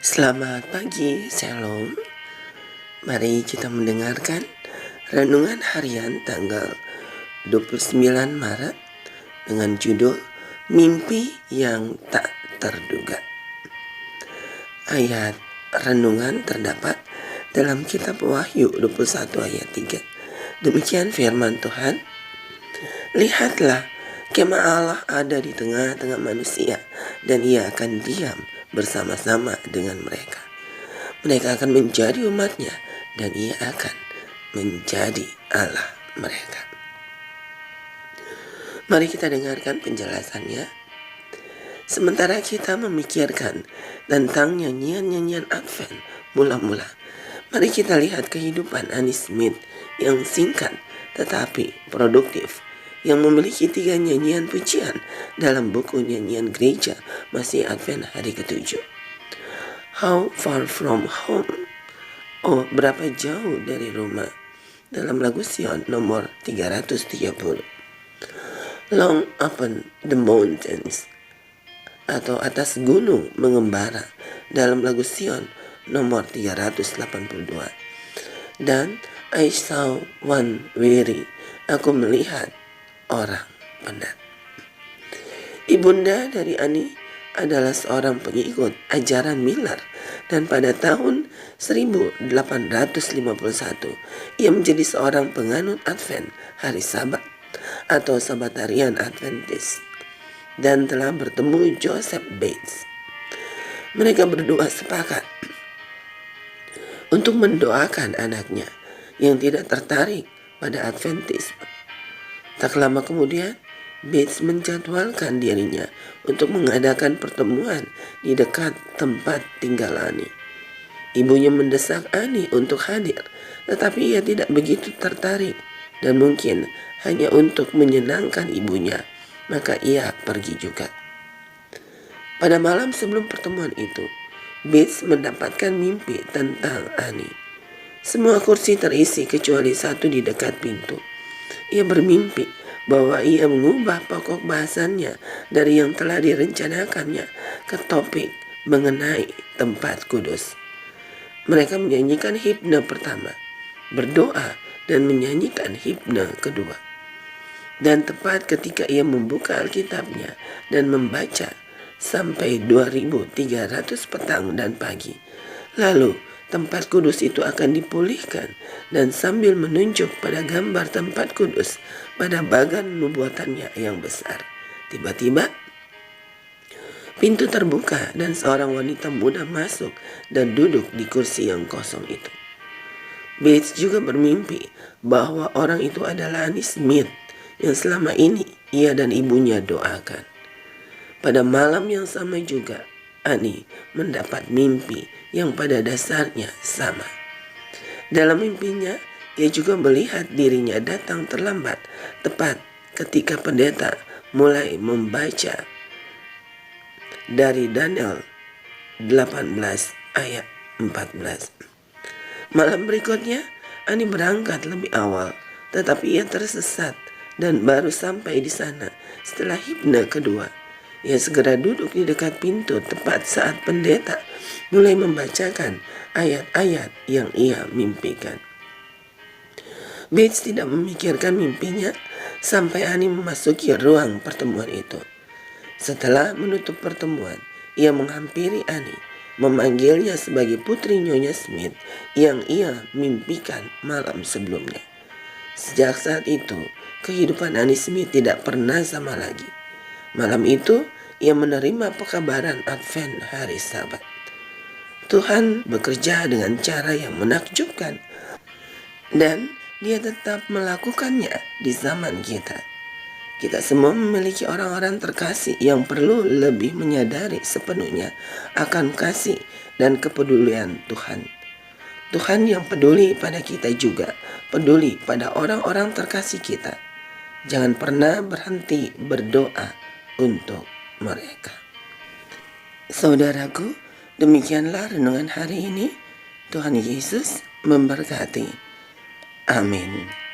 Selamat pagi, Shalom. Mari kita mendengarkan renungan harian tanggal 29 Maret dengan judul Mimpi yang Tak Terduga. Ayat renungan terdapat dalam kitab Wahyu 21 ayat 3. Demikian firman Tuhan. Lihatlah, kemah Allah ada di tengah-tengah manusia, dan ia akan diam bersama-sama dengan mereka. Mereka akan menjadi umatnya, dan ia akan menjadi Allah mereka. Mari kita dengarkan penjelasannya. Sementara kita memikirkan tentang nyanyian-nyanyian Advent mula-mula, mari kita lihat kehidupan Annie Smith yang singkat tetapi produktif, yang memiliki 3 nyanyian pujian dalam buku nyanyian gereja masih Advent hari ke-7. How Far From Home, oh berapa jauh dari rumah, dalam lagu Sion nomor 330. Long Upon the Mountains, atau atas gunung mengembara, dalam lagu Sion nomor 382. Dan I saw one weary, aku melihat orang penat. Ibunda dari Annie adalah seorang pengikut ajaran Miller, dan pada tahun 1851 ia menjadi seorang penganut Advent hari Sabat atau Sabatarian Adventist, dan telah bertemu Joseph Bates. Mereka berdua sepakat untuk mendoakan anaknya yang tidak tertarik pada Adventisme. Tak lama kemudian, Bates menjadwalkan dirinya untuk mengadakan pertemuan di dekat tempat tinggal Annie. Ibunya mendesak Annie untuk hadir, tetapi ia tidak begitu tertarik, dan mungkin hanya untuk menyenangkan ibunya, maka ia pergi juga. Pada malam sebelum pertemuan itu, Bates mendapatkan mimpi tentang Annie. Semua kursi terisi kecuali satu di dekat pintu. Ia bermimpi bahwa ia mengubah pokok bahasannya dari yang telah direncanakannya ke topik mengenai tempat kudus. Mereka menyanyikan himne pertama, berdoa, dan menyanyikan himne kedua. Dan tepat ketika ia membuka Alkitabnya dan membaca sampai 2300 petang dan pagi, lalu tempat kudus itu akan dipulihkan, dan sambil menunjuk pada gambar tempat kudus pada bagan nubuatannya yang besar, tiba-tiba pintu terbuka dan seorang wanita muda masuk dan duduk di kursi yang kosong itu. Bates juga bermimpi bahwa orang itu adalah Annie Smith yang selama ini ia dan ibunya doakan. Pada malam yang sama juga, Annie mendapat mimpi yang pada dasarnya sama. Dalam mimpinya, ia juga melihat dirinya datang terlambat, tepat ketika pendeta mulai membaca dari Daniel 18 ayat 14. Malam berikutnya, Annie berangkat lebih awal, tetapi ia tersesat dan baru sampai di sana setelah himne kedua. Ia segera duduk di dekat pintu tepat saat pendeta mulai membacakan ayat-ayat yang ia mimpikan. Bates tidak memikirkan mimpinya sampai Annie memasuki ruang pertemuan itu. Setelah menutup pertemuan, ia menghampiri Annie, memanggilnya sebagai putri Nyonya Smith yang ia mimpikan malam sebelumnya. Sejak saat itu, kehidupan Annie Smith tidak pernah sama lagi. Malam itu, ia menerima pekabaran Advent hari Sabat. Tuhan bekerja dengan cara yang menakjubkan, dan Dia tetap melakukannya di zaman kita. Kita semua memiliki orang-orang terkasih yang perlu lebih menyadari sepenuhnya akan kasih dan kepedulian Tuhan. Tuhan yang peduli pada kita juga peduli pada orang-orang terkasih kita. Jangan pernah berhenti berdoa untuk mereka. Saudaraku, demikianlah renungan hari ini. Tuhan Yesus memberkati. Amin.